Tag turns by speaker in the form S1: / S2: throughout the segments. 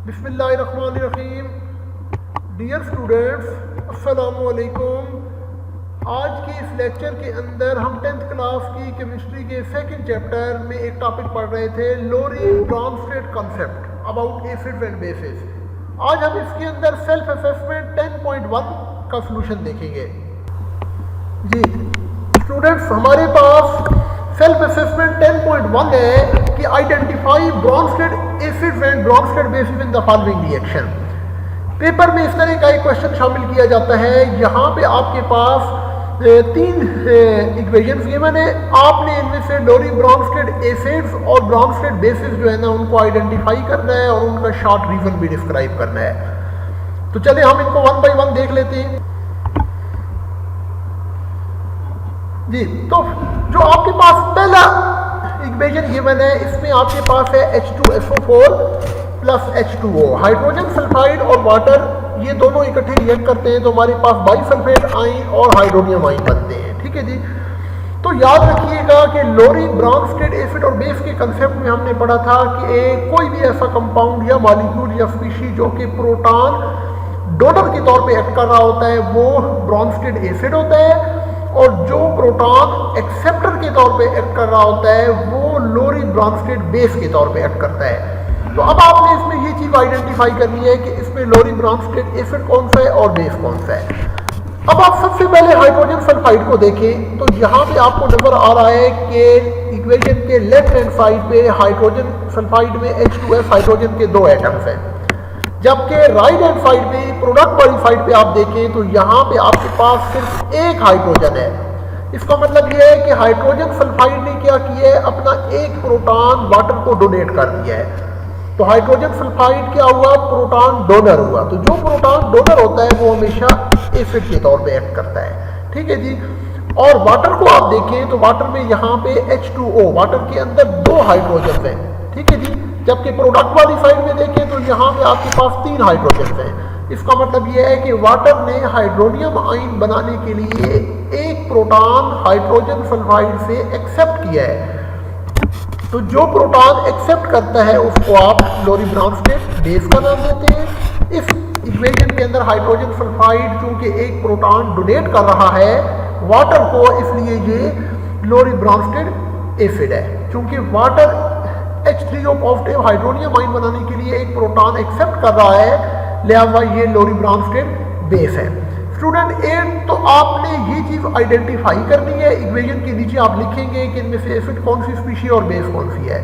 S1: बिस्मिल्लाहिर्रहमानिर्रहीम। Dear students, अस्सलामुअलैकुम। आज के इस लेक्चर के अंदर हम 10th क्लास की केमिस्ट्री के सेकंड चैप्टर में एक टॉपिक पढ़ रहे थे, Lowry Bronsted concept about acids and bases. आज हम इसके अंदर सेल्फ असेसमेंट 10.1 का सलूशन देखेंगे। जी स्टूडेंट्स, हमारे पास सेल्फ असेसमेंट 10.1 है कि identify Brønsted acids and Brønsted basis in the following reaction. Paper में इस तरह का एक क्वेश्चन शामिल किया जाता है। यहाँ पे आपके पास तीन इक्वेशंस गिवन है, आपने इनमें से लोरी ब्रॉन्स्टेड एसिड्स और ब्रॉन्स्टेड बेसिस जो है ना उनको आइडेंटिफाई करना है और उनका शॉर्ट रीजन भी डिस्क्राइब करना है। तो चलिए हम इनको 1 बाय 1 देख लेते हैं। जी, तो जो आपके पास पहला इक्वेशन गिवन है, इसमें आपके पास है H2SO4 plus H2O। Hydrogen sulphide और वाटर ये दोनों इकट्ठे रिएक्ट करते हैं तो हमारे पास बाइसल्फेट आयन और हाइड्रोनियम आयन बनते हैं। ठीक है जी। तो याद रखिएगा कि लोरी ब्रॉन्स्टेड एसिड और बेस के कंसेप्ट में हमने पढ़ा था कि कोई भी ऐसा कंपाउंड या मॉलिक्यूल या स्पीशीज जो कि प्रोटॉन डोनर के तौर पे एक्ट कर रहा होता है वो ब्रॉन्स्टेड एसिड होता है, और जो प्रोटॉन एक्सेप्टर के तौर पे एक्ट कर रहा होता है वो लोरी ब्रॉन्स्टेड बेस के तौर पे एक्ट करता है। तो अब आपने इसमें ये चीज आइडेंटिफाई करनी है कि इसमें लोरी ब्रॉन्स्टेड एसिड कौन सा है और बेस कौन सा है। अब आप सबसे पहले हाइड्रोजन सल्फाइड को देखें तो यहाँ पे आपको नजर आ रहा है कि इक्वेशन के लेफ्ट हैंड साइड पे हाइड्रोजन सल्फाइड में H2S हाइड्रोजन के 2 एटम्स हैं, जबकि राइट हैंड साइड पे प्रोडक्ट वाली साइड पे आप देखें तो यहाँ पे आपके पास सिर्फ एक हाइड्रोजन है। इसका मतलब यह है कि हाइड्रोजन सल्फाइड ने क्या किया है, अपना एक प्रोटॉन वाटर को डोनेट कर दिया है। तो हाइड्रोजन सल्फाइड क्या हुआ, प्रोटॉन डोनर हुआ। तो जो प्रोटॉन डोनर होता है वो हमेशा एसिड के तौर पे एक्ट करता है। ठीक है जी। और वाटर को आप देखें तो वाटर में यहाँ पे H2O, वाटर के अंदर 2 हाइड्रोजन हैं। ठीक है जी। जबकि प्रोडक्ट वाली साइड में देखें तो यहाँ पे आपके पास 3 हाइड्रोजन हैं। इसका मतलब यह है कि वाटर ने हाइड्रोनियम आयन बनाने के लिए एक प्रोटॉन हाइड्रोजन सल्फाइड से एक्सेप्ट किया है। तो जो प्रोटॉन एक्सेप्ट करता है उसको आप लोरी ब्रॉन्स्टेड बेस का नाम देते हैं। इस इक्वेशन के अंदर हाइड्रोजन सल्फाइड चूंकि एक प्रोटॉन डोनेट कर रहा है वाटर को, इसलिए ये लोरी ब्रॉन्स्टेड एसिड है। चूंकि water H3O positive hydronium ion बनाने के लिए एक प्रोटॉन एक्सेप्ट कर रहा है, लिहाजा ये लोरी ब्रॉन्स्टेड बेस है। स्टूडेंट 8, तो आपने ये चीज आइडेंटिफाई करनी है। इक्वेशन के नीचे आप लिखेंगे कि इनमें से एसिड कौन सी स्पीशी और बेस कौन सी है।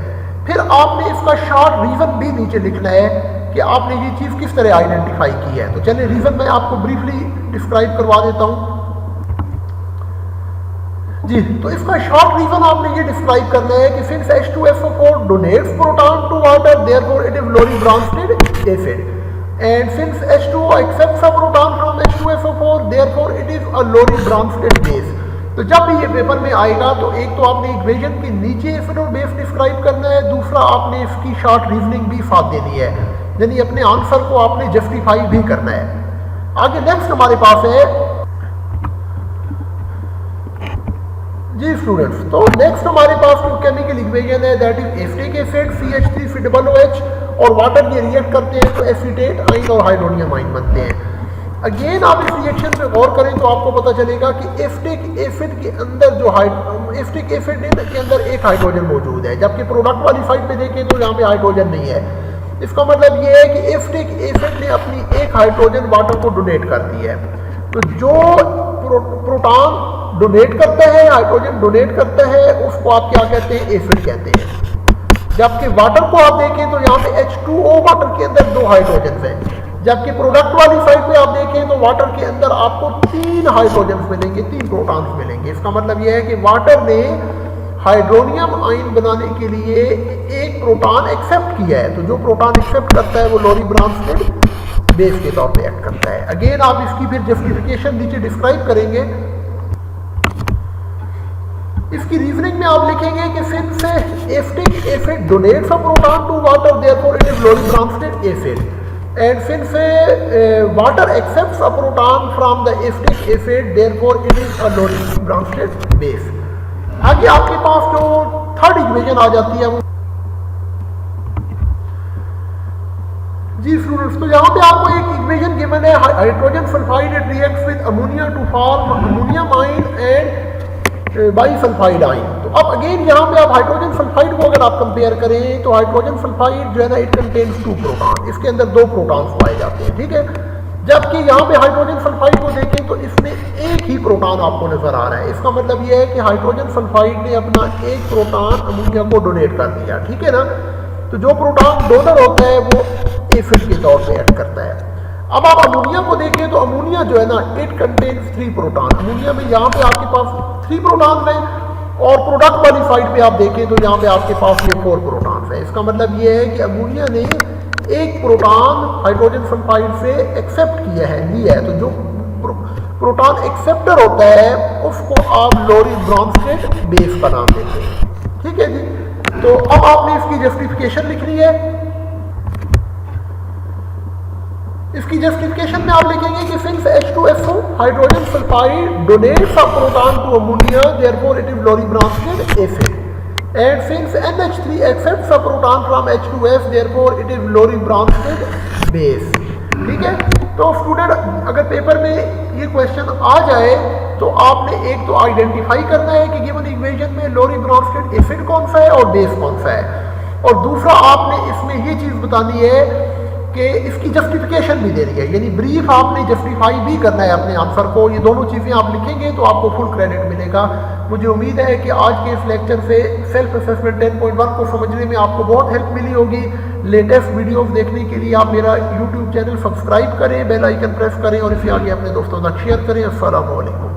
S1: फिर आपने इसका शॉर्ट रीजन भी नीचे लिखना है कि आपने ये चीज किस तरह आइडेंटिफाई की है। तो चलिए रीजन मैं आपको ब्रीफली डिस्क्राइब करवा देता हूं। जी, तो इसका शॉर्ट रीजन आपने ये डिस्क्राइब करना है कि since H2SO4 donates proton to water, therefore it is Lowry Bronsted acid, and since H2O accepts a proton from H2SO4, therefore it is a Lowry Bronsted base. तो जब भी ये पेपर में आएगा तो एक तो आपने इक्वेशन के नीचे एसिड और बेस डिस्क्राइब करना है, दूसरा आपने इसकी शॉर्ट रीजनिंग भी साथ देनी है, यानी अपने आंसर को आपने जस्टिफाई भी करना है। आगे नेक्स्ट हमारे पास है जी स्टूडेंट्स, तो नेक्स्ट हमारे पास जो केमिकल इक्वेशन है that is acetic acid CH3COOH, और वाटर ये रिएक्ट करते हैं तो एसीटेट आयन और हाइड्रोनियम आयन बनते हैं। अगेन आप इस रिएक्शन पे गौर करें तो आपको पता चलेगा कि एसिटिक एसिड के अंदर जो एसिटिक एसिड के अंदर एक हाइड्रोजन मौजूद है, जबकि प्रोडक्ट वाली साइड पे देखें तो यहाँ पे हाइड्रोजन नहीं है। इसका मतलब ये है कि एसिटिक एसिड ने अपनी एक हाइड्रोजन वाटर को डोनेट कर दी है। तो जो प्रोटॉन डोनेट करता है, हाइड्रोजन डोनेट करता है, उसको आप क्या कहते हैं, एसिड कहते हैं। जबकि वाटर को आप देखें तो यहाँ पे H2O वाटर के अंदर 2 हाइड्रोजन हैं, जबकि प्रोडक्ट वाली साइड पे आप देखें तो वाटर के अंदर आपको 3 हाइड्रोजन मिलेंगे, 3 प्रोटॉन्स मिलेंगे। इसका मतलब यह है कि वाटर ने हाइड्रोनियम आयन बनाने के लिए एक प्रोटॉन एक्सेप्ट किया है। तो जो प्रोटॉन एक्सेप्ट करता है वो लोरी ब्रॉन्स्टेड बेस के तौर पे एक्ट करता है। अगेन आप इसकी फिर जस्टिफिकेशन नीचे डिस्क्राइब करेंगे। इसकी रीजनिंग में आप लिखेंगे कि since acetic acid donates a proton to water, therefore it is Lowry Bronsted acid, and since water accepts a proton from the acetic acid, therefore it is a Lowry Bronsted base. आगे आपके पास जो third equation आ जाती है वो जी students, तो यहाँ पे आपको एक इक्वेशन गिवन है, hydrogen sulphide it reacts with ammonia to form ammonium ion and bisulphide ion. तो अब अगेन यहाँ पे आप हाइड्रोजन सल्फाइड को अगर आप कंपेयर करें तो हाइड्रोजन सल्फाइड जो है ना, इट कंटेन्स 2 प्रोटॉन, इसके अंदर 2 प्रोटॉन्स पाए जाते हैं, ठीक है। जबकि यहाँ पे हाइड्रोजन सल्फाइड को देखें तो इसमें एक ही प्रोटॉन आपको नजर आ रहा है। इसका मतलब यह है कि हाइड्रोजन सल्फाइड ने अपना एक प्रोटॉन अमोनिया को डोनेट कर दिया, ठीक है ना। तो जो प्रोटॉन डोनर होता है वो एसिड के तौर पे ऐड करता है। अब आप अमोनिया को देखें तो अमोनिया जो है ना, इट कंटेन्स 3 प्रोटॉन। अमोनिया में यहाँ पे आपके पास 3 प्रोटॉन हैं, और प्रोडक्ट वाली साइड पे आप देखें तो यहाँ पे आपके पास ये 4 प्रोटॉन है। इसका मतलब ये है कि अमोनिया ने एक प्रोटॉन हाइड्रोजन सल्फाइड से एक्सेप्ट लिया है। तो जो प्रोटॉन एक्सेप्टर होता है उसको आप लोरी ब्रॉन्स्टेड बेस का नाम देते हैं, ठीक है जी। तो अब आपने इसकी जस्टिफिकेशन लिखनी है। इसकी जस्टिफिकेशन में आप लिखेंगे कि since H2SO hydrogen sulphide donates a proton to ammonia, therefore it is Lowry Bronsted acid, and since NH3 accepts a proton from H2S, therefore it is Lowry Bronsted base, ठीक है। तो स्टूडेंट अगर paper में ये question आ जाए तो आपने एक तो आइडेंटिफाई करना है कि गिवन इक्वेशन में लोरी ब्रॉन्स्टेड एसिड कौन सा है और बेस कौन सा है, और दूसरा आपने इसमें ये चीज बतानी है कि इसकी जस्टिफिकेशन भी देनी है, यानी ब्रीफ आपने जस्टिफाई भी करना है अपने आंसर को। ये दोनों चीज़ें आप लिखेंगे तो आपको फुल क्रेडिट मिलेगा। मुझे उम्मीद है कि आज के इस लेक्चर से सेल्फ असेसमेंट 10.1 को समझने में आपको बहुत हेल्प मिली होगी। लेटेस्ट वीडियोस देखने के लिए आप मेरा यूट्यूब चैनल सब्सक्राइब करें, बेल आइकन प्रेस करें और इसे आगे अपने दोस्तों तक शेयर करें। अस्सलाम वालेकुम।